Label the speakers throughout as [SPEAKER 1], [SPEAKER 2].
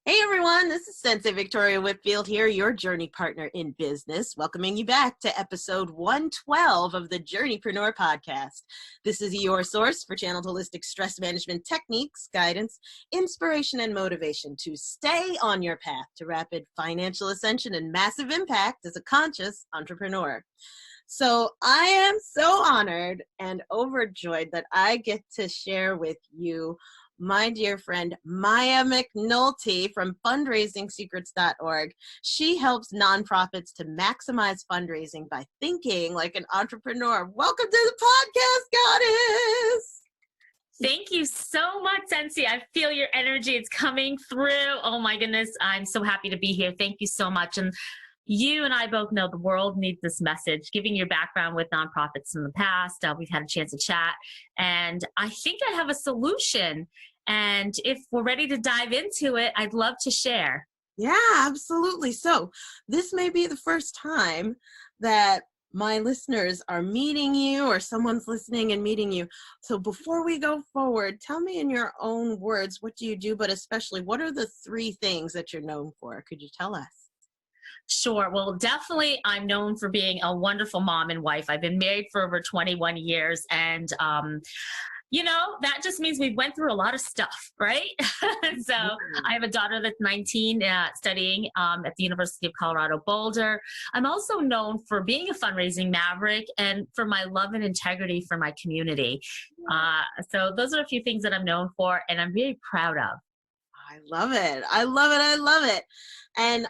[SPEAKER 1] Hey everyone, this is Sensei Victoria Whitfield here, your journey partner in business, welcoming you back to episode 112 of the Journeypreneur Podcast. This is your source for channeled holistic stress management techniques, guidance, inspiration, and motivation to stay on your path to rapid financial ascension and massive impact as a conscious entrepreneur. So I am so honored and overjoyed that I get to share with you my dear friend Maya McNulty from fundraisingsecrets.org. She helps nonprofits to maximize fundraising by thinking like an entrepreneur. Welcome to the podcast, goddess.
[SPEAKER 2] Thank you so much, Sensei. I feel your energy. It's coming through. Oh my goodness. I'm so happy to be here. Thank you so much. And you and I both know the world needs this message. Giving your background with nonprofits in the past, we've had a chance to chat. And I think I have a solution. And if we're ready to dive into it, I'd love to share.
[SPEAKER 1] Yeah, absolutely. So this may be the first time that my listeners are meeting you or someone's listening and meeting you. So before we go forward, tell me in your own words, what do you do? But especially, what are the 3 things that you're known for? Could you tell us?
[SPEAKER 2] Sure. Well, definitely, I'm known for being a wonderful mom and wife. I've been married for over 21 years. And, that just means we went through a lot of stuff, right? So I have a daughter that's 19 studying at the University of Colorado Boulder. I'm also known for being a fundraising maverick and for my love and integrity for my community. So those are a few things that I'm known for and I'm really proud of.
[SPEAKER 1] I love it. I love it. I love it. And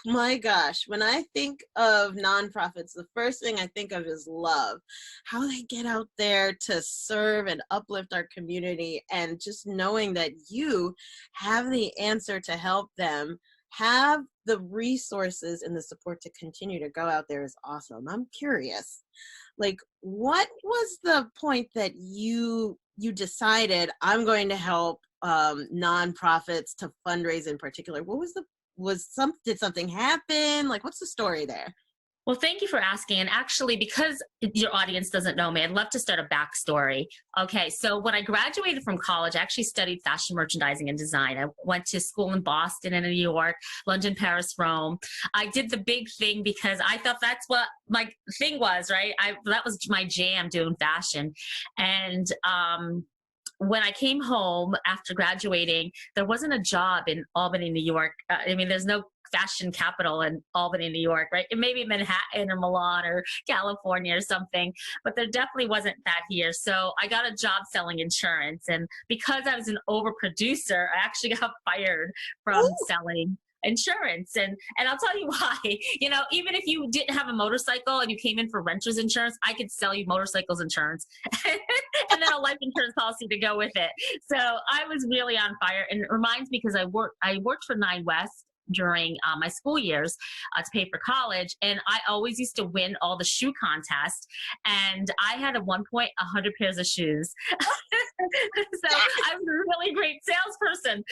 [SPEAKER 1] my gosh, when I think of nonprofits, the first thing I think of is love, how they get out there to serve and uplift our community, and just knowing that you have the answer to help them have the resources and the support to continue to go out there is awesome. I'm curious, what was the point that you decided I'm going to help nonprofits to fundraise in particular? What was did something happen? What's the story there?
[SPEAKER 2] Well, thank you for asking. And actually, because your audience doesn't know me, I'd love to start a backstory. Okay, so when I graduated from college, I actually studied fashion merchandising and design. I went to school in Boston and in New York, London, Paris, Rome. I did the big thing because I thought that's what my thing was, right? That was my jam, doing fashion. And when I came home after graduating, there wasn't a job in Albany, New York. There's no fashion capital in Albany, New York, right? It may be Manhattan or Milan or California or something, but there definitely wasn't that here. So I got a job selling insurance. And because I was an overproducer, I actually got fired from selling insurance. And I'll tell you why. Even if you didn't have a motorcycle and you came in for renter's insurance, I could sell you motorcycles insurance and then a life insurance policy to go with it. So I was really on fire. And it reminds me, because I worked for 9 West during my school years to pay for college. And I always used to win all the shoe contests. And I had at one point 100 pairs of shoes. So I was a really great salesperson.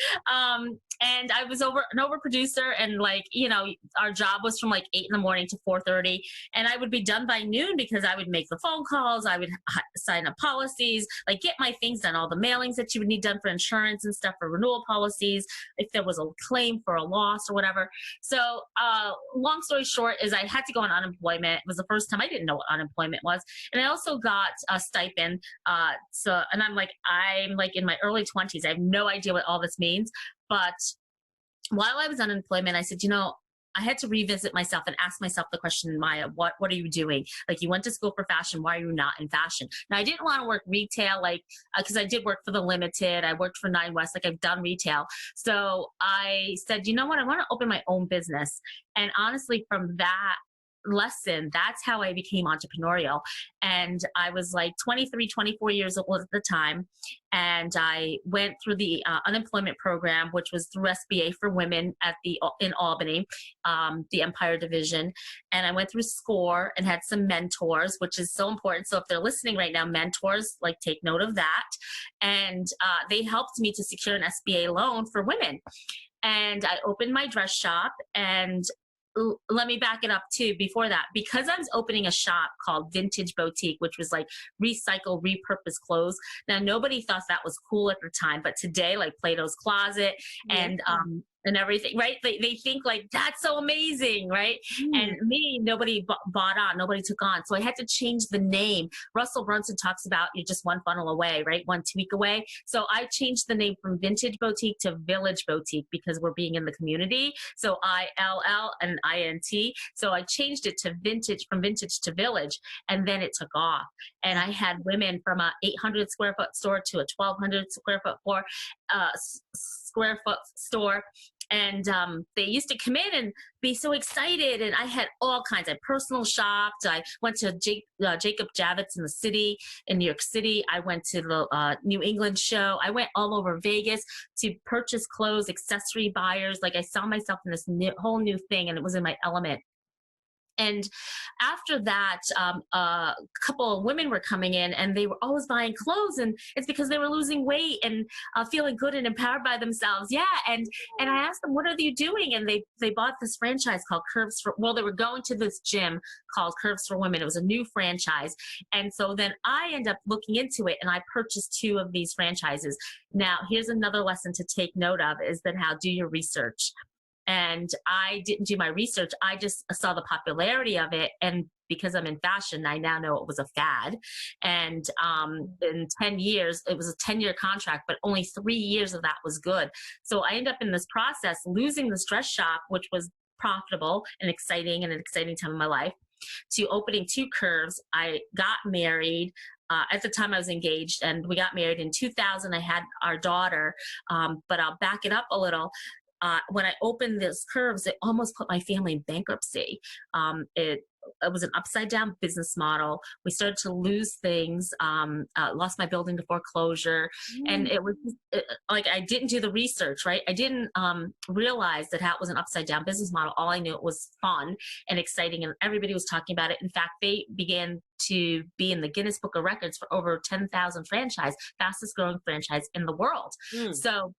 [SPEAKER 2] And I was an overproducer, and our job was from 8 in the morning to 4:30, and I would be done by noon because I would make the phone calls, I would sign up policies, get my things done, all the mailings that you would need done for insurance and stuff, for renewal policies, if there was a claim for a loss or whatever. So long story short is I had to go on unemployment. It was the first time I didn't know what unemployment was, and I also got a stipend. And I'm in my early 20s. I have no idea what all this means. But while I was on unemployment, I said, I had to revisit myself and ask myself the question, Maya, what are you doing? You went to school for fashion. Why are you not in fashion? Now, I didn't want to work retail, because I did work for the Limited. I worked for 9 West, I've done retail. So I said, you know what? I want to open my own business. And honestly, from that lesson, that's how I became entrepreneurial. And I was 23, 24 years old at the time. And I went through the unemployment program, which was through SBA for women in Albany, the Empire Division. And I went through SCORE and had some mentors, which is so important. So if they're listening right now, mentors, take note of that. And they helped me to secure an SBA loan for women. And I opened my dress shop. And let me back it up too. Before that, because I was opening a shop called Vintage Boutique, which was recycle, repurpose clothes. Now, nobody thought that was cool at the time, but today, Plato's Closet and and everything, right? They think like, that's so amazing, right? And me, nobody bought on, nobody took on. So I had to change the name. Russell Brunson talks about you're just one funnel away, right? One tweak away. So I changed the name from Vintage Boutique to Village Boutique because we're being in the community. So ILL and INT. So I changed it to Vintage, from Vintage to Village. And then it took off. And I had women from a 800 square foot store to a 1,200 square foot store. And they used to come in and be so excited. And I had all kinds. I personal shopped. I went to Jacob Javits in the city, in New York City. I went to the New England show. I went all over Vegas to purchase clothes, accessory buyers. Like I saw myself in this whole new thing, and it was in my element. And after that, a couple of women were coming in and they were always buying clothes, and it's because they were losing weight and feeling good and empowered by themselves. Yeah. And I asked them, what are you doing? And they bought this franchise called Curves for, well, they were going to this gym called Curves for Women. It was a new franchise. And so then I ended up looking into it and I purchased 2 of these franchises. Now, here's another lesson to take note of is that do your research. And I didn't do my research. I just saw the popularity of it. And because I'm in fashion, I now know it was a fad. And in 10 years, it was a 10-year contract, but only 3 years of that was good. So I ended up in this process, losing this dress shop, which was profitable and exciting and an exciting time in my life, to opening 2 Curves. I got married. At the time I was engaged, and we got married in 2000. I had our daughter, but I'll back it up a little. When I opened this Curves, it almost put my family in bankruptcy. It was an upside down business model. We started to lose things, lost my building to foreclosure. And it was like, I didn't do the research, right? I didn't realize that it was an upside down business model. All I knew it was fun and exciting, and everybody was talking about it. In fact, they began to be in the Guinness Book of Records for over 10,000 franchise, fastest growing franchise in the world. So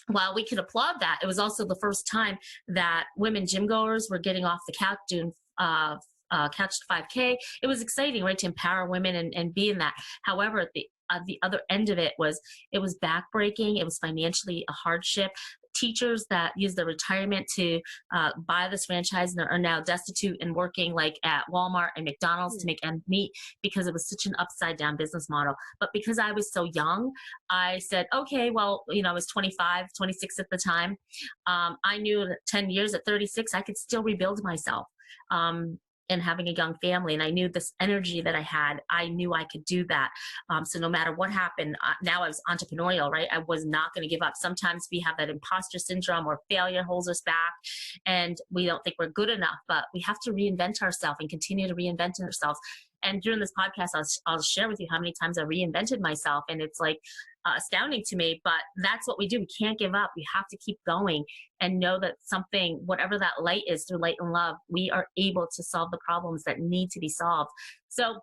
[SPEAKER 2] while we could applaud that, it was also the first time that women gym goers were getting off the couch doing couch to 5K. It was exciting, right, to empower women and be in that. However, at the other end of it was backbreaking. It was financially a hardship. Teachers that use their retirement to buy this franchise and are now destitute and working like at Walmart and McDonald's to make ends meet because it was such an upside down business model. But because I was so young, I said, okay, well, I was 25, 26 at the time. I knew that 10 years at 36, I could still rebuild myself. And having a young family. And I knew this energy that I had, I knew I could do that. So no matter what happened, now I was entrepreneurial, right? I was not going to give up. Sometimes we have that imposter syndrome or failure holds us back and we don't think we're good enough, but we have to reinvent ourselves and continue to reinvent ourselves. And during this podcast, I'll share with you how many times I reinvented myself. And it's like astounding to me, but that's what we do. We can't give up. We have to keep going and know that something, whatever that light is, through light and love, we are able to solve the problems that need to be solved. So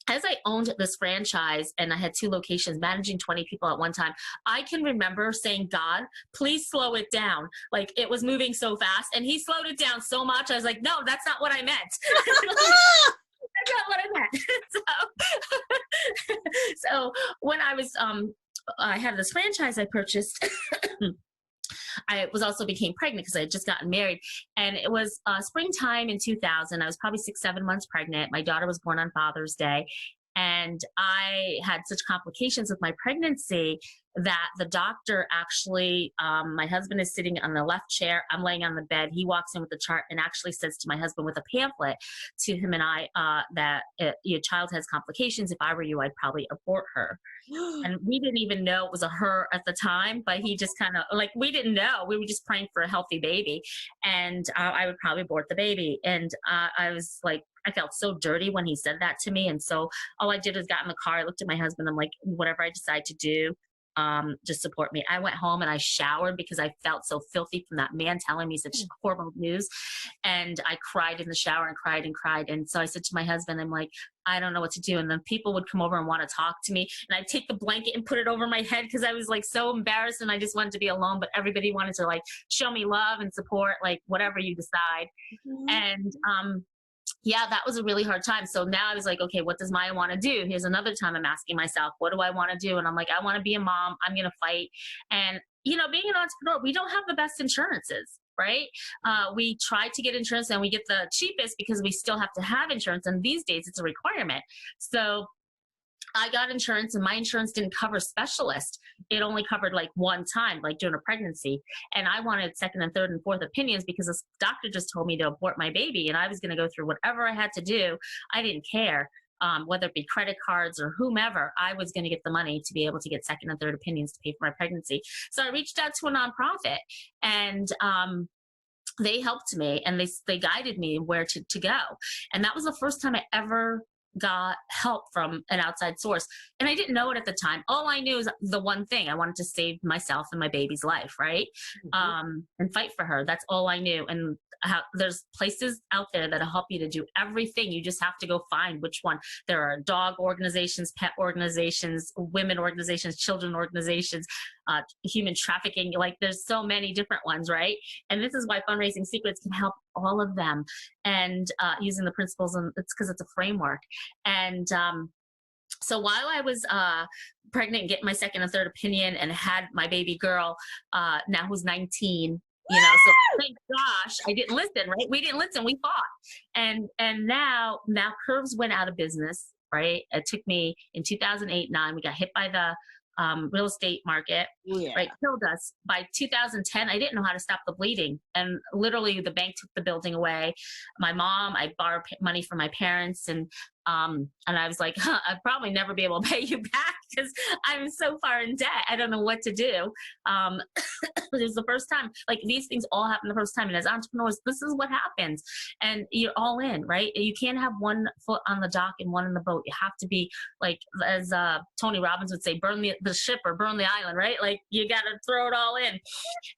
[SPEAKER 2] as I owned this franchise and I had 2 locations managing 20 people at one time, I can remember saying, God, please slow it down. Like it was moving so fast and he slowed it down so much. I was like, no, that's not what I meant. That's not what I meant. So when I was, I had this franchise I purchased. I became pregnant because I had just gotten married, and it was springtime in 2000. I was probably 6-7 months pregnant. My daughter was born on Father's Day, and I had such complications with my pregnancy that the doctor actually, my husband is sitting on the left chair. I'm laying on the bed. He walks in with the chart and actually says to my husband with a pamphlet to him and I that your child has complications. If I were you, I'd probably abort her. And we didn't even know it was a her at the time, but he just kind of like, we didn't know. We were just praying for a healthy baby. And I would probably abort the baby. And I was like, I felt so dirty when he said that to me. And so all I did was got in the car. I looked at my husband. I'm like, whatever I decide to do, just support me. I went home and I showered because I felt so filthy from that man telling me such horrible news. And I cried in the shower and cried and cried. And so I said to my husband, I'm like, I don't know what to do. And then people would come over and want to talk to me. And I'd take the blanket and put it over my head because I was like so embarrassed and I just wanted to be alone. But everybody wanted to like show me love and support, like whatever you decide. And yeah, that was a really hard time. So now I was like, okay, what does Maya want to do? Here's another time I'm asking myself, what do I want to do? And I'm like, I want to be a mom. I'm going to fight. And being an entrepreneur, we don't have the best insurances, right? We try to get insurance and we get the cheapest because we still have to have insurance. And these days it's a requirement. So I got insurance and my insurance didn't cover specialist. It only covered like one time, like during a pregnancy. And I wanted second and third and fourth opinions because this doctor just told me to abort my baby and I was going to go through whatever I had to do. I didn't care. Whether it be credit cards or whomever, I was going to get the money to be able to get second and third opinions to pay for my pregnancy. So I reached out to a nonprofit and they helped me and they guided me where to go. And that was the first time I ever got help from an outside source. And I didn't know it at the time. All I knew is the one thing: I wanted to save myself and my baby's life, right? And fight for her. That's all I knew. And there's places out there that'll help you to do everything. You just have to go find which one. There are dog organizations, pet organizations, women organizations, children organizations, human trafficking. Like there's so many different ones, right? And this is why Fundraising Secrets can help all of them. And using the principles, and it's because it's a framework. And so while I was pregnant and getting my second and third opinion and had my baby girl, now who's 19, so thank gosh I didn't listen, right? We didn't listen, we fought. And now Curves went out of business, right? It took me in 2008-9, we got hit by the real estate market, right? Killed us. By 2010, I didn't know how to stop the bleeding. And literally the bank took the building away. My mom, I borrowed money from my parents and I was like, I'd probably never be able to pay you back because I'm so far in debt. I don't know what to do. It was the first time, like these things all happen the first time. And as entrepreneurs, this is what happens. And you're all in, right? You can't have one foot on the dock and one in the boat. You have to be like, as Tony Robbins would say, burn the ship or burn the island, right? Like you got to throw it all in.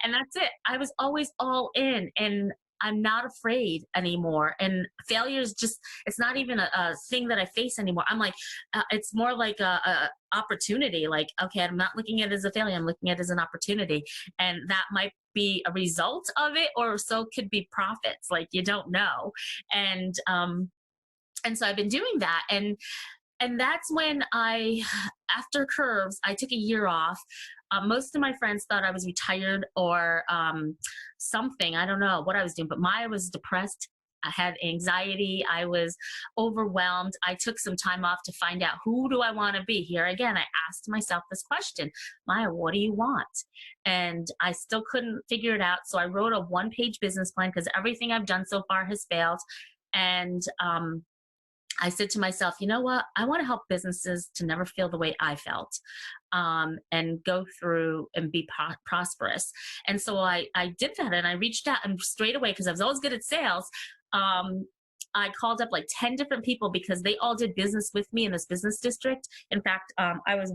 [SPEAKER 2] And that's it. I was always all in. And I'm not afraid anymore. And failure is just, it's not even a thing that I face anymore. I'm like, it's more like a opportunity. Like, okay, I'm not looking at it as a failure. I'm looking at it as an opportunity. And that might be a result of it, or so could be profits. Like you don't know. And so I've been doing that. And that's when after Curves, I took a year off. Most of my friends thought I was retired or something. I don't know what I was doing, but Maya was depressed. I had anxiety. I was overwhelmed. I took some time off to find out, who do I want to be? Here again, I asked myself this question: Maya, what do you want? And I still couldn't figure it out. So I wrote a one-page business plan because everything I've done so far has failed. And I said to myself, you know what? I want to help businesses to never feel the way I felt, and go through and be prosperous. And so I did that, and I reached out, and straight away, because I was always good at sales, I called up like 10 different people because they all did business with me in this business district. In fact, I was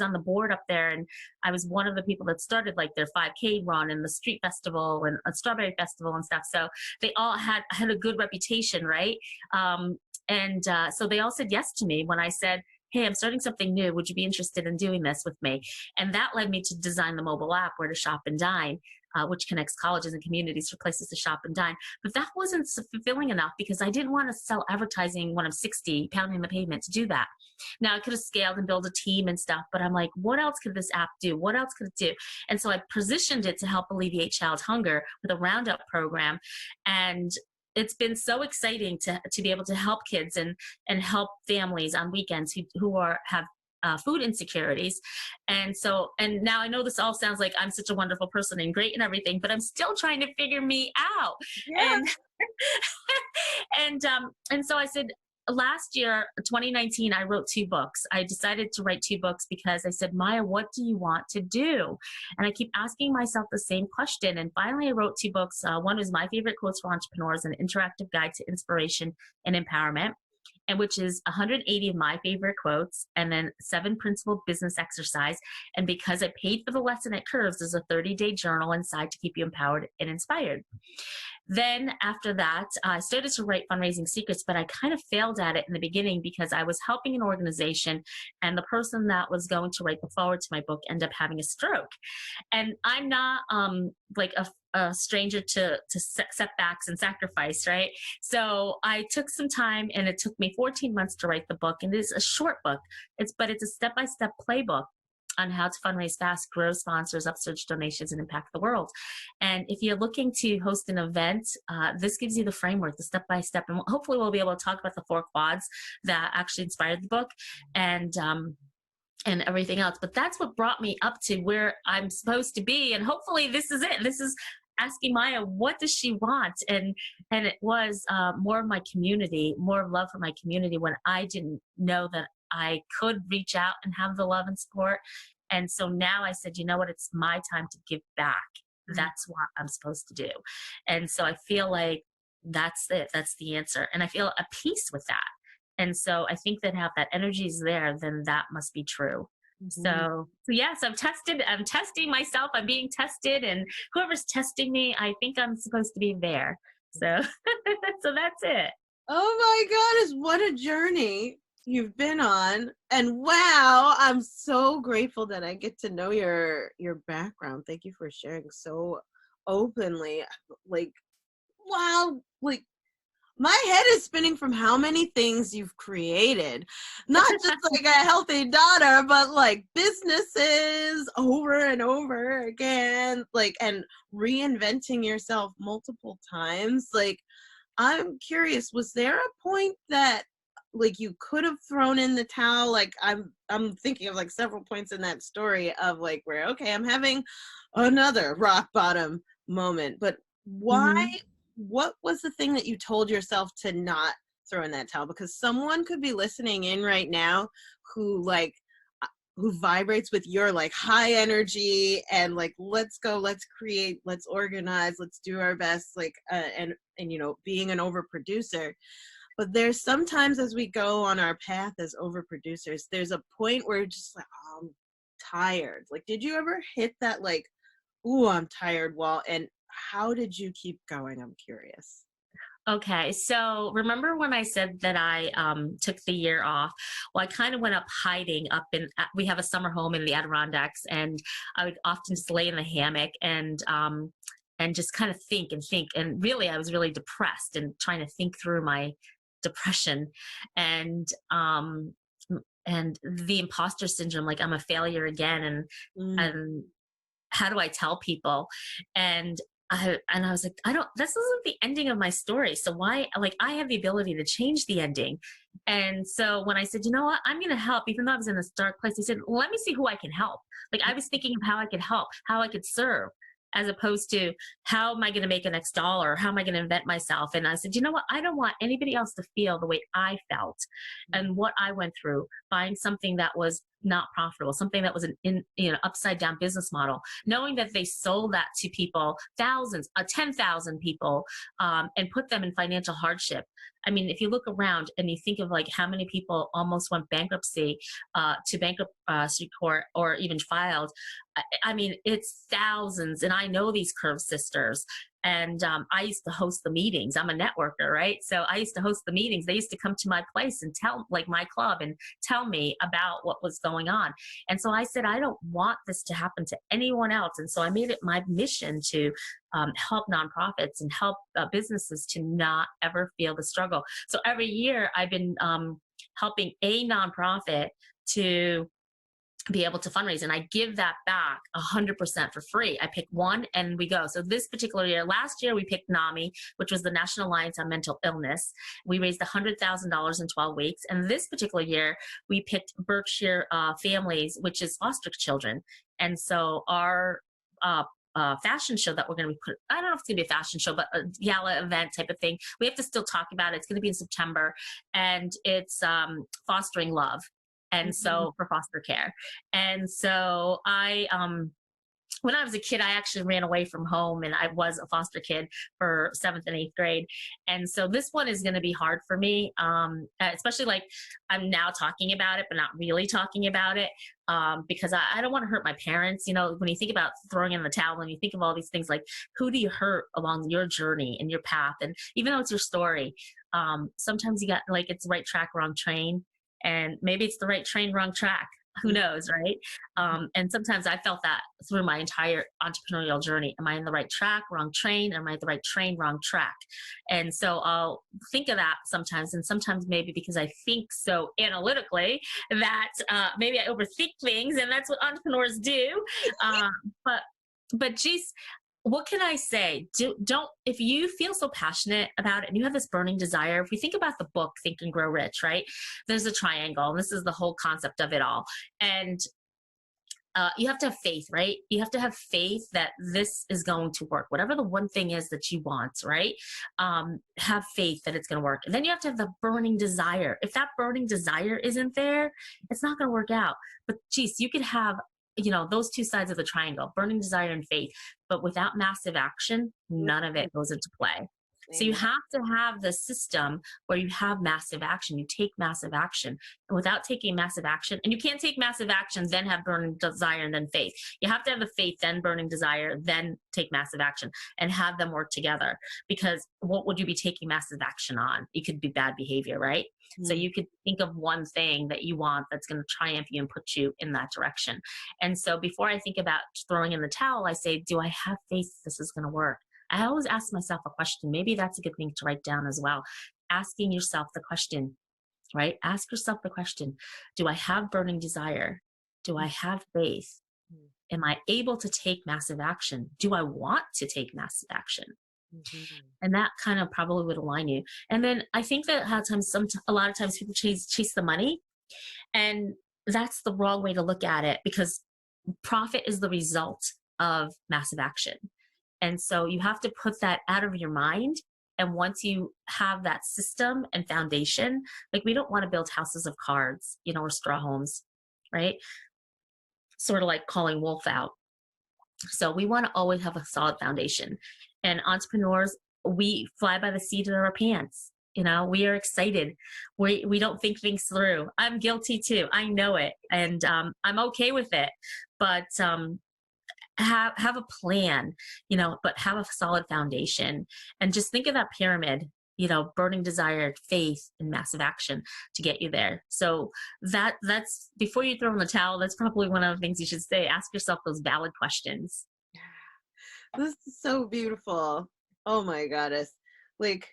[SPEAKER 2] on the board up there, and I was one of the people that started like their 5K run and the street festival and a strawberry festival and stuff. So they all had a good reputation, right? So they all said yes to me when I said, hey, I'm starting something new. Would you be interested in doing this with me? And that led me to design the mobile app, Where to Shop and Dine, which connects colleges and communities for places to shop and dine. But that wasn't fulfilling enough because I didn't want to sell advertising when I'm 60, pounding the pavement to do that. Now I could have scaled and built a team and stuff, but I'm like, what else could this app do? What else could it do? And so I positioned it to help alleviate child hunger with a roundup program. And it's been so exciting to be able to help kids and help families on weekends who have food insecurities. And now I know this all sounds like I'm such a wonderful person and great and everything, but I'm still trying to figure me out. Yeah. And so I said, last year, 2019, I wrote 2 books. I decided to write 2 books because I said, Maya, what do you want to do? And I keep asking myself the same question. And finally, I wrote 2 books. One was My Favorite Quotes for Entrepreneurs, an interactive guide to inspiration and empowerment, and which is 180 of my favorite quotes, and then 7 principled business exercise. And because I paid for the lesson at Curves, there's a 30-day journal inside to keep you empowered and inspired. Then after that, I started to write Fundraising Secrets, but I kind of failed at it in the beginning because I was helping an organization, and the person that was going to write the foreword to my book ended up having a stroke. And I'm not like a stranger to setbacks and sacrifice, right? So I took some time, and it took me 14 months to write the book. And it is a short book, but it's a step-by-step playbook on how to fundraise fast, grow sponsors, upsurge donations, and impact the world. And if you're looking to host an event, this gives you the framework, the step-by-step. And hopefully we'll be able to talk about the 4 quads that actually inspired the book and everything else. But that's what brought me up to where I'm supposed to be. And hopefully this is it. This is asking Maya, what does she want? And it was more of my community, more love for my community when I didn't know that I could reach out and have the love and support. And so now I said, you know what, it's my time to give back. That's what I'm supposed to do. And so I feel like that's it. That's the answer. And I feel at peace with that. And so I think that if that energy is there, then that must be true. So yes, I'm testing myself. I'm being tested, and whoever's testing me, I think I'm supposed to be there. So, so that's it.
[SPEAKER 1] Oh my goodness, what a journey you've been on. And wow, I'm so grateful that I get to know your background. Thank you for sharing so openly. Like, wow, like my head is spinning from how many things you've created. Not just like a healthy daughter, but like businesses over and over again, like, and reinventing yourself multiple times. Like, I'm curious, was there a point that like you could have thrown in the towel? Like I'm thinking of like several points in that story of like where, okay, I'm having another rock bottom moment, but why? What was the thing that you told yourself to not throw in that towel? Because someone could be listening in right now who vibrates with your like high energy and like, let's go, let's create, let's organize, let's do our best, like, and you know, being an overproducer. But there's sometimes as we go on our path as overproducers, there's a point where you're just like, oh, I'm tired. Like, did you ever hit that like, ooh, I'm tired wall? And how did you keep going? I'm curious.
[SPEAKER 2] Okay, so remember when I said that I took the year off? Well, I kind of went up hiding up in, we have a summer home in the Adirondacks, and I would often just lay in the hammock and just kind of think. And really, I was really depressed and trying to think through my depression and the imposter syndrome, like I'm a failure again. And how do I tell people? And I was like, this isn't the ending of my story. So why, like, I have the ability to change the ending. And so when I said, you know what, I'm going to help, even though I was in this dark place, he said, let me see who I can help. Like, I was thinking of how I could help, how I could serve, as opposed to how am I going to make a next dollar? How am I going to invent myself? And I said, you know what? I don't want anybody else to feel the way I felt and what I went through buying something that was not profitable, something that was an upside down business model, knowing that they sold that to people, thousands, 10,000 people, and put them in financial hardship. I mean, if you look around and you think of like how many people almost went bankruptcy to bankruptcy court or even filed, I mean, it's thousands. And I know these Curve sisters. And I used to host the meetings. I'm a networker, right? So I used to host the meetings. They used to come to my place and tell, like my club, and tell me about what was going on. And so I said, I don't want this to happen to anyone else. And so I made it my mission to help nonprofits and help businesses to not ever feel the struggle. So every year I've been helping a nonprofit to be able to fundraise, and I give that back 100% for free. I pick one and we go. So this particular year, last year we picked NAMI, which was the National Alliance on Mental Illness. We raised $100,000 in 12 weeks. And this particular year we picked Berkshire Families, which is foster children. And so our fashion show that we're going to be put, I don't know if it's going to be a fashion show, but a gala event type of thing. We have to still talk about it. It's going to be in September, and it's fostering love. And so for foster care. And so when I was a kid, I actually ran away from home, and I was a foster kid for 7th and 8th grade. And so this one is going to be hard for me, especially like I'm now talking about it, but not really talking about it, because I don't want to hurt my parents. You know, when you think about throwing in the towel, when you think of all these things, like who do you hurt along your journey and your path? And even though it's your story, sometimes you got like it's right track, wrong train. And maybe it's the right train, wrong track. Who knows, right? And sometimes I felt that through my entire entrepreneurial journey. Am I in the right track, wrong train? Am I the right train, wrong track? And so I'll think of that sometimes. And sometimes maybe because I think so analytically that maybe I overthink things, and that's what entrepreneurs do. But geez, what can I say? Don't, if you feel so passionate about it and you have this burning desire, if we think about the book, Think and Grow Rich, right? There's a triangle, and this is the whole concept of it all. And you have to have faith, right? You have to have faith that this is going to work. Whatever the one thing is that you want, right? Have faith that it's going to work. And then you have to have the burning desire. If that burning desire isn't there, it's not going to work out. But geez, you could have, those two sides of the triangle, burning desire and faith, but without massive action, none of it goes into play. So you have to have the system where you have massive action. You take massive action. And without taking massive action, and you can't take massive action, then have burning desire and then faith. You have to have the faith, then burning desire, then take massive action, and have them work together. Because what would you be taking massive action on? It could be bad behavior, right? Mm-hmm. So you could think of one thing that you want that's going to triumph you and put you in that direction. And so before I think about throwing in the towel, I say, do I have faith this is going to work? I always ask myself a question. Maybe that's a good thing to write down as well. Asking yourself the question, right? Ask yourself the question, do I have burning desire? Do I have faith? Am I able to take massive action? Do I want to take massive action? Mm-hmm. And that kind of probably would align you. And then I think that a lot of times people chase the money, and that's the wrong way to look at it, because profit is the result of massive action. And so you have to put that out of your mind. And once you have that system and foundation, like we don't want to build houses of cards, or straw homes, right? Sort of like calling wolf out. So we want to always have a solid foundation. And entrepreneurs, we fly by the seat of our pants. We are excited. We don't think things through. I'm guilty too. I know it. And I'm okay with it. But have a plan, but have a solid foundation, and just think of that pyramid, burning desire, faith, and massive action to get you there. So that's before you throw in the towel, that's probably one of the things you should say. Ask yourself those valid questions.
[SPEAKER 1] This is so beautiful. Oh my goddess. Like,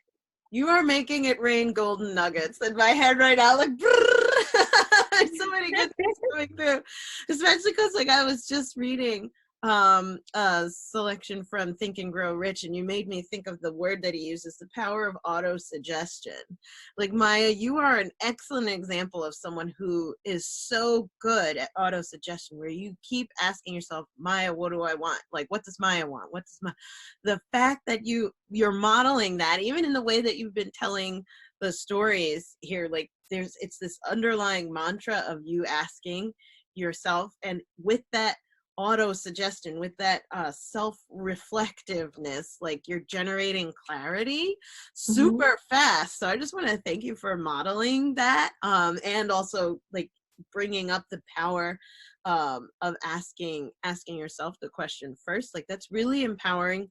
[SPEAKER 1] you are making it rain golden nuggets in my head right now. Like, there's so many good things coming through, especially because I was just reading a selection from Think and Grow Rich, and you made me think of the word that he uses, the power of autosuggestion. Like, Maya, you are an excellent example of someone who is so good at autosuggestion, where you keep asking yourself, Maya, what do I want? Like, what does Maya want? The fact that you're modeling that, even in the way that you've been telling the stories here, like it's this underlying mantra of you asking yourself, and with that auto-suggestion, with that self-reflectiveness, like you're generating clarity super fast. So I just want to thank you for modeling that, and also like bringing up the power of asking yourself the question first. Like, that's really empowering,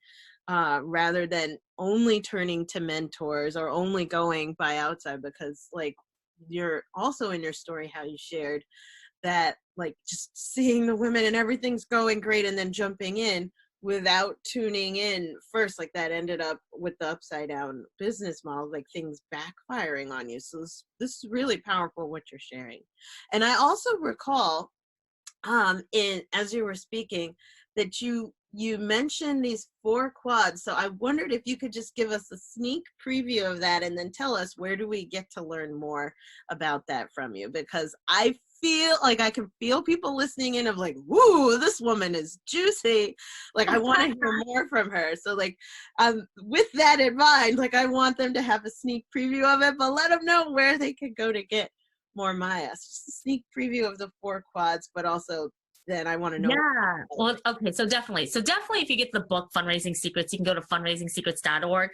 [SPEAKER 1] rather than only turning to mentors or only going by outside, because like you're also in your story how you shared that, like, just seeing the women and everything's going great and then jumping in without tuning in first, like that ended up with the upside down business model, like things backfiring on you. So this is really powerful what you're sharing. And I also recall as you were speaking that you mentioned these 4 quads. So I wondered if you could just give us a sneak preview of that, and then tell us, where do we get to learn more about that from you? Because I feel like I can feel people listening in of like, woo, this woman is juicy. Like, I want to hear more from her. So like, with that in mind, like I want them to have a sneak preview of it, but let them know where they could go to get more Maya. So just a sneak preview of the 4 quads, but also then I want to know.
[SPEAKER 2] Yeah. Well, okay. So definitely if you get the book Fundraising Secrets, you can go to fundraisingsecrets.org.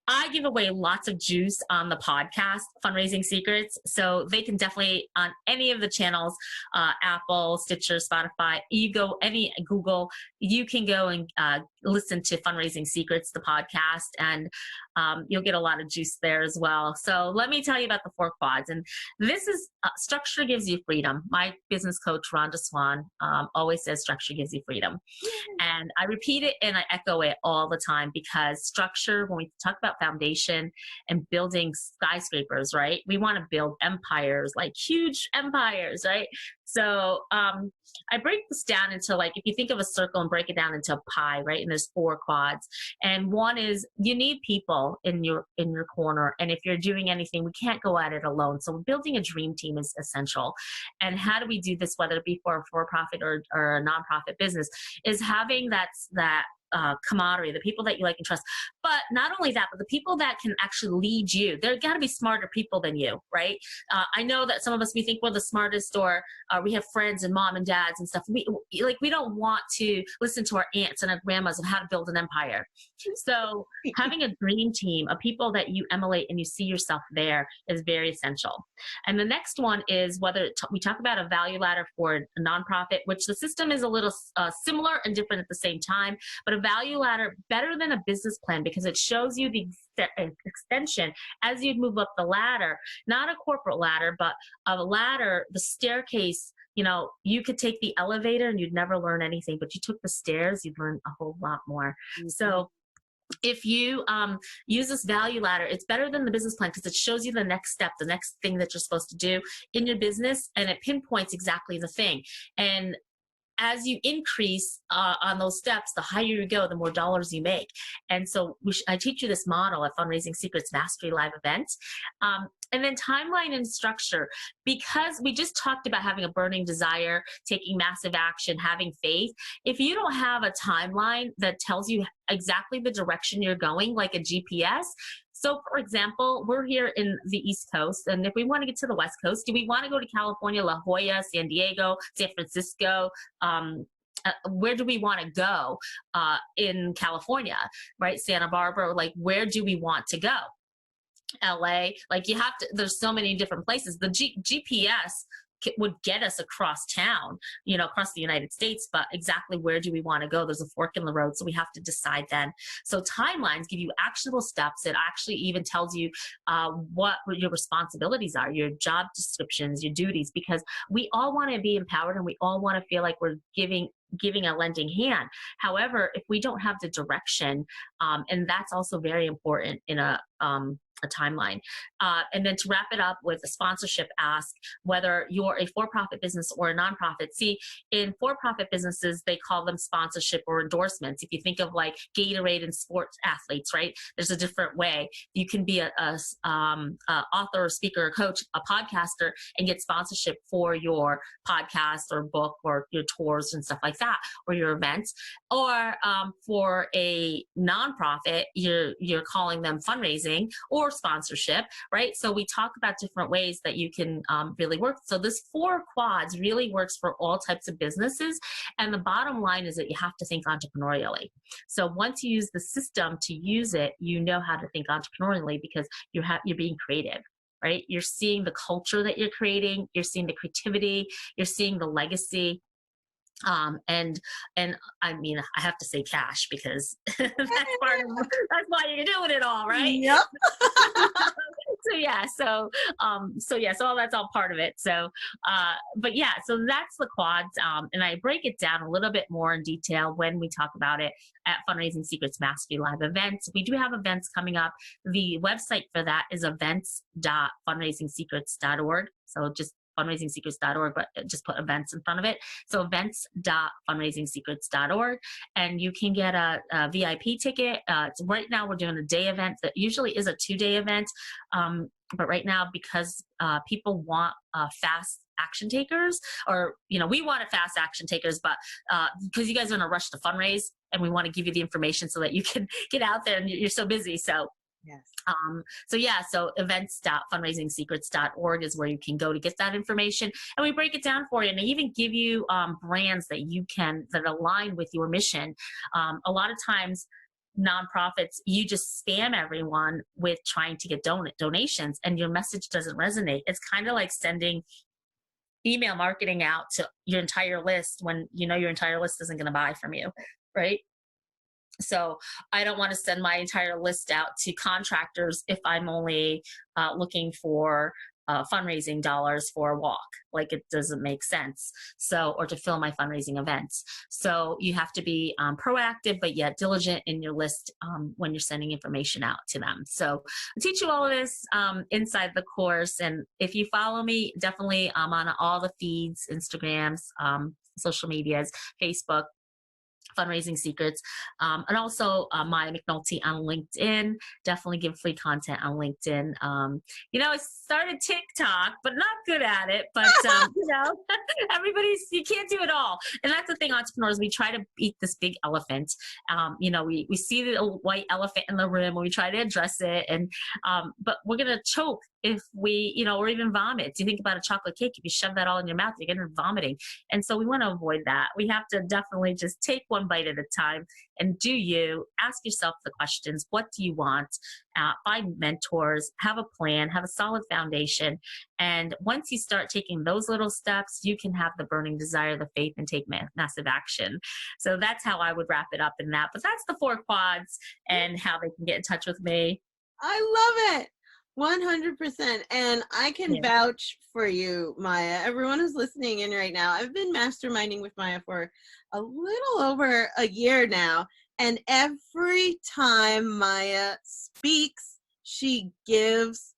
[SPEAKER 2] I give away lots of juice on the podcast, Fundraising Secrets. So they can definitely, on any of the channels, Apple, Stitcher, Spotify, Google, you can go and listen to Fundraising Secrets, the podcast, and you'll get a lot of juice there as well. So let me tell you about the 4 quads. And this is, structure gives you freedom. My business coach, Rhonda Swan, always says structure gives you freedom. And I repeat it and I echo it all the time, because structure, when we talk about foundation and building skyscrapers, right? We want to build empires, like huge empires, right? So I break this down into, like, if you think of a circle and break it down into a pie, right? And there's 4 quads. And one is you need people in your corner. And if you're doing anything, we can't go at it alone. So building a dream team is essential. And how do we do this, whether it be for a for-profit or a nonprofit business, is having that camaraderie, the people that you like and trust. But not only that, but the people that can actually lead you. There got to be smarter people than you, right? I know that some of us, we think we're the smartest, or we have friends and mom and dads and stuff. We don't want to listen to our aunts and our grandmas on how to build an empire. So having a dream team of people that you emulate and you see yourself there is very essential. And the next one is whether we talk about a value ladder for a nonprofit, which the system is a little similar and different at the same time, but a value ladder better than a business plan, because it shows you the extension as you move up the ladder, not a corporate ladder, but a ladder, the staircase. You could take the elevator and you'd never learn anything, but you took the stairs, you'd learn a whole lot more. Mm-hmm. So if you use this value ladder, it's better than the business plan, because it shows you the next step, the next thing that you're supposed to do in your business, and it pinpoints exactly the thing. And as you increase on those steps, the higher you go, the more dollars you make. And so I teach you this model at Fundraising Secrets Mastery Live event. And then timeline and structure, because we just talked about having a burning desire, taking massive action, having faith. If you don't have a timeline that tells you exactly the direction you're going, like a GPS. So for example, we're here in the East Coast, and if we want to get to the West Coast, do we want to go to California, La Jolla, San Diego, San Francisco? Where do we want to go in California, right? Santa Barbara, like, where do we want to go? LA, like, you have to, there's so many different places. The GPS would get us across town, across the United States, but exactly where do we want to go? There's a fork in the road, so we have to decide then. So timelines give you actionable steps. It actually even tells you what your responsibilities are, your job descriptions, your duties, because we all want to be empowered and we all want to feel like we're giving a lending hand. However, if we don't have the direction, and that's also very important in a timeline. And then to wrap it up with a sponsorship ask, whether you're a for-profit business or a nonprofit. See, in for-profit businesses, they call them sponsorship or endorsements. If you think of like Gatorade and sports athletes, right? There's a different way. You can be a author, speaker, or coach, a podcaster, and get sponsorship for your podcast or book or your tours and stuff like that, or your events. Or for a nonprofit, you're calling them fundraising or sponsorship, right? So we talk about different ways that you can really work. So this 4 quads really works for all types of businesses. And the bottom line is that you have to think entrepreneurially. So once you use the system to use it, you know how to think entrepreneurially, because you're being creative, right? You're seeing the culture that you're creating. You're seeing the creativity. You're seeing the legacy. And I mean, I have to say cash, because that's why you're doing it all, right?
[SPEAKER 1] Yep.
[SPEAKER 2] So that's all part of it. So, but yeah, so that's the quads. And I break it down a little bit more in detail when we talk about it at Fundraising Secrets Mastery Live events. We do have events coming up. The website for that is events.fundraisingsecrets.org. So just fundraisingsecrets.org, but just put events in front of it. So events.fundraisingsecrets.org, and you can get a VIP ticket. Right now we're doing a day event that usually is a 2-day event. But right now, because people want fast action takers, or, we want fast action takers, but because you guys are in a rush to fundraise, and we want to give you the information so that you can get out there, and you're so busy. So
[SPEAKER 1] yes.
[SPEAKER 2] So events.fundraisingsecrets.org is where you can go to get that information. And we break it down for you. And they even give you brands that align with your mission. A lot of times nonprofits, you just spam everyone with trying to get donations, and your message doesn't resonate. It's kind of like sending email marketing out to your entire list when you know your entire list isn't going to buy from you, right? So I don't want to send my entire list out to contractors if I'm only looking for fundraising dollars for a walk. Like, it doesn't make sense. So, or to fill my fundraising events. So you have to be proactive, but yet diligent in your list when you're sending information out to them. So I teach you all of this inside the course. And if you follow me, definitely I'm on all the feeds, Instagrams, social medias, Facebook, Fundraising Secrets, and also Maya McNulty on LinkedIn. Definitely give free content on LinkedIn. I started TikTok, but not good at it. But you can't do it all. And that's the thing, entrepreneurs, we try to eat this big elephant. We see the white elephant in the room and we try to address it, and but we're gonna choke if we, or even vomit. Do you think about a chocolate cake? If you shove that all in your mouth, you're going to vomiting. And so we want to avoid that. We have to definitely just take one bite at a time and ask yourself the questions. What do you want? Find mentors, have a plan, have a solid foundation. And once you start taking those little steps, you can have the burning desire, the faith, and take massive action. So that's how I would wrap it up in that. But that's the 4 quads and how they can get in touch with me.
[SPEAKER 1] I love it. 100%. And I can vouch for you, Maya. Everyone who's listening in right now, I've been masterminding with Maya for a little over a year now. And every time Maya speaks, she gives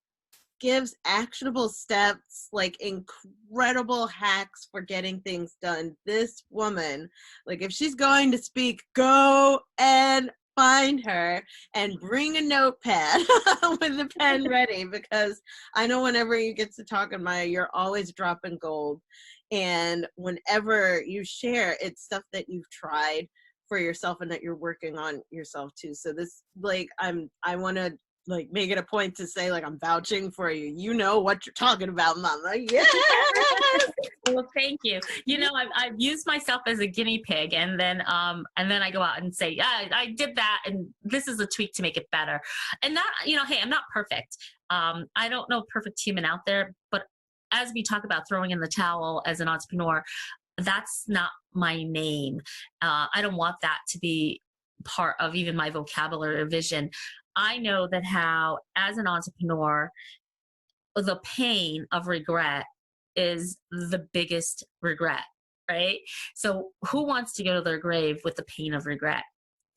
[SPEAKER 1] actionable steps, like incredible hacks for getting things done. This woman, like, if she's going to speak, go and find her and bring a notepad with a pen ready, because I know whenever you get to talking, Maya, you're always dropping gold. And whenever you share, it's stuff that you've tried for yourself and that you're working on yourself too. So this, I want to make it a point to say, I'm vouching for you. You know what you're talking about, Mama. Yes.
[SPEAKER 2] Well, thank you. I've used myself as a guinea pig, and then I go out and say, yeah, I did that, and this is a tweak to make it better. And that, hey, I'm not perfect. I don't know perfect human out there, but as we talk about throwing in the towel as an entrepreneur, that's not my name. I don't want that to be part of even my vocabulary or vision. I know that how, as an entrepreneur, the pain of regret is the biggest regret, right? So who wants to go to their grave with the pain of regret?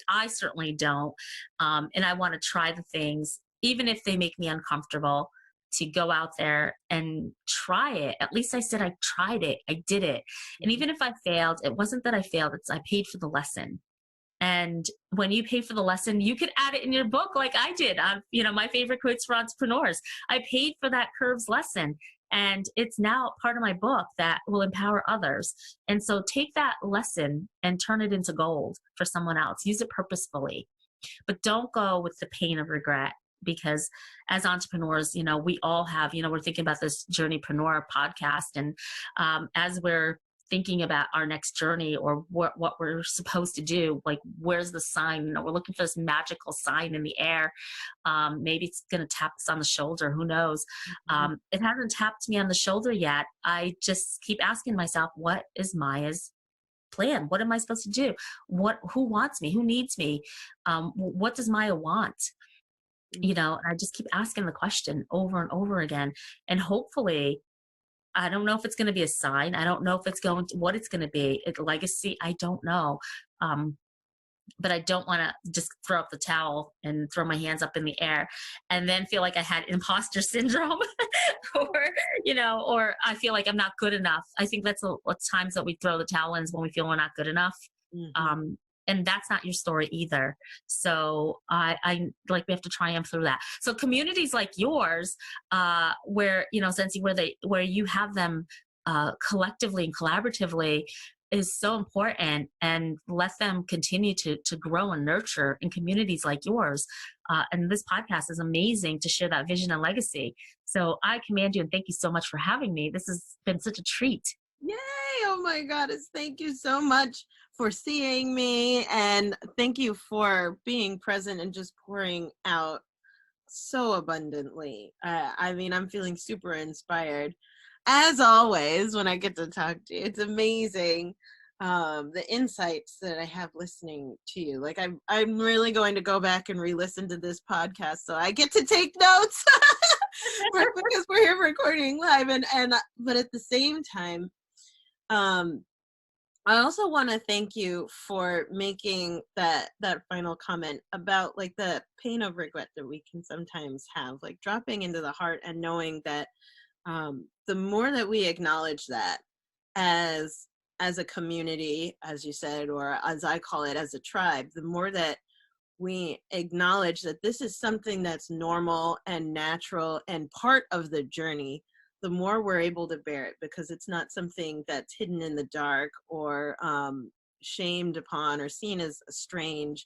[SPEAKER 2] I certainly don't. And I want to try the things, even if they make me uncomfortable, to go out there and try it. At least I said I tried it. I did it. And even if I failed, it wasn't that I failed. It's I paid for the lesson. And when you pay for the lesson, you could add it in your book like I did. My favorite quotes for entrepreneurs. I paid for that curves lesson, and it's now part of my book that will empower others. And so take that lesson and turn it into gold for someone else. Use it purposefully, but don't go with the pain of regret, because as entrepreneurs, we all have, we're thinking about this Journeypreneur podcast. And as we're thinking about our next journey or what we're supposed to do, where's the sign? We're looking for this magical sign in the air. Maybe it's going to tap us on the shoulder. Who knows? It hasn't tapped me on the shoulder yet. I just keep asking myself, what is Maya's plan? What am I supposed to do? Who wants me? Who needs me? What does Maya want? And I just keep asking the question over and over again. And hopefully, I don't know if it's going to be a sign. I don't know if it's what it's going to be. A legacy, I don't know. But I don't want to just throw up the towel and throw my hands up in the air and then feel like I had imposter syndrome or I feel like I'm not good enough. I think that's times that we throw the towel in, is when we feel we're not good enough. Mm-hmm. And that's not your story either. So I we have to triumph through that. So communities like yours, where, Sensei, where you have them collectively and collaboratively, is so important, and let them continue to grow and nurture in communities like yours. And this podcast is amazing to share that vision and legacy. So I commend you and thank you so much for having me. This has been such a treat.
[SPEAKER 1] Yay! Oh my goddess. Thank you so much for seeing me, and thank you for being present and just pouring out so abundantly. I mean, I'm feeling super inspired. As always, when I get to talk to you, it's amazing the insights that I have listening to you. Like I'm really going to go back and re-listen to this podcast so I get to take notes because we're here recording live. But at the same time, I also want to thank you for making that final comment about like the pain of regret that we can sometimes have, like dropping into the heart and knowing that the more that we acknowledge that as a community, as you said, or as I call it, as a tribe, the more that we acknowledge that this is something that's normal and natural and part of the journey, the more we're able to bear it, because it's not something that's hidden in the dark or shamed upon or seen as strange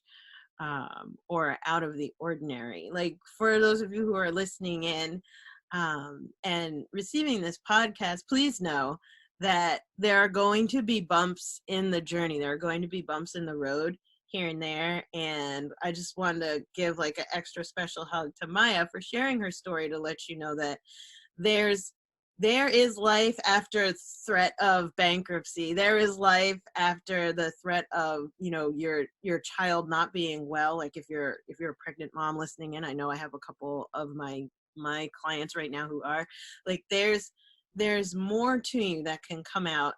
[SPEAKER 1] or out of the ordinary. Like for those of you who are listening in and receiving this podcast, please know that there are going to be bumps in the journey. There are going to be bumps in the road here and there. And I just wanted to give like an extra special hug to Maya for sharing her story to let you know that there is life after threat of bankruptcy. There is life after the threat of, you know, your child not being well. Like if you're a pregnant mom listening in, I know I have a couple of my clients right now who are like, there's more to you that can come out,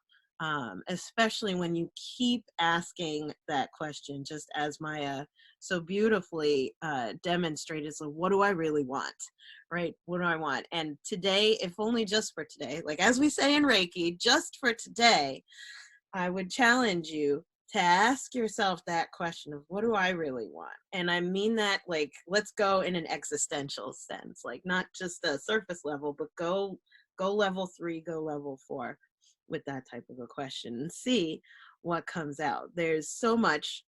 [SPEAKER 1] especially when you keep asking that question, just as Maya so beautifully demonstrated. So what do I really want, right? What do I want? And today, if only just for today, like as we say in Reiki, just for today, I would challenge you to ask yourself that question of what do I really want? And I mean that, like, let's go in an existential sense, like not just a surface level, but go level 3, go level 4 with that type of a question and see what comes out. There's so much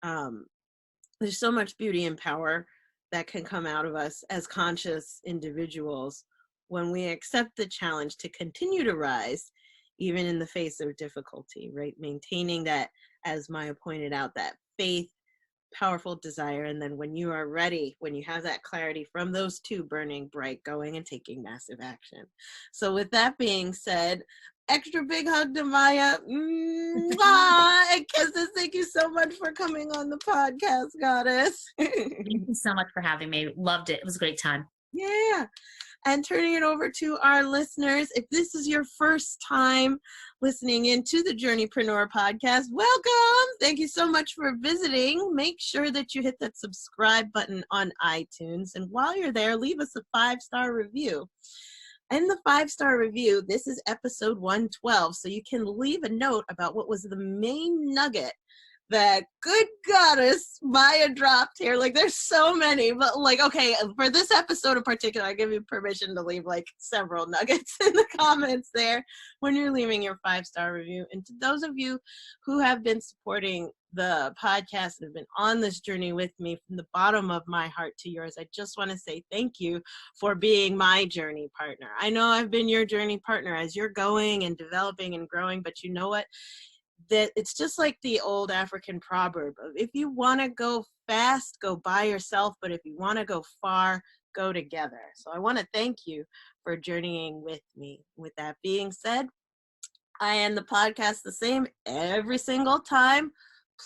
[SPEAKER 1] beauty and power that can come out of us as conscious individuals when we accept the challenge to continue to rise even in the face of difficulty, right? Maintaining that, as Maya pointed out, that faith, powerful desire, and then when you are ready, when you have that clarity from those two burning bright, going and taking massive action. So with that being said, extra big hug to Maya. And kisses. Thank you so much for coming on the podcast, Goddess.
[SPEAKER 2] Thank you so much for having me. Loved it. It was a great time.
[SPEAKER 1] Yeah. And turning it over to our listeners, if this is your first time listening into the Journeypreneur Podcast, welcome. Thank you so much for visiting. Make sure that you hit that subscribe button on iTunes. And while you're there, leave us a 5-star review. In the 5-star review, this is episode 112, so you can leave a note about what was the main nugget that good goddess Maya dropped here. Like there's so many, but like, okay, for this episode in particular, I give you permission to leave like several nuggets in the comments there when you're leaving your 5-star review. And to those of you who have been supporting the podcast and have been on this journey with me from the bottom of my heart to yours, I just want to say thank you for being my journey partner. I know I've been your journey partner as you're going and developing and growing, but you know what? That it's just like the old African proverb of if you want to go fast, go by yourself, but if you want to go far, go together. So I want to thank you for journeying with me. With that being said, I end the podcast the same every single time.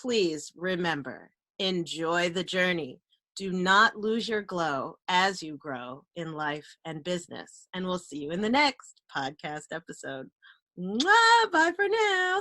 [SPEAKER 1] Please remember, enjoy the journey. Do not lose your glow as you grow in life and business. And we'll see you in the next podcast episode. Mwah! Bye for now.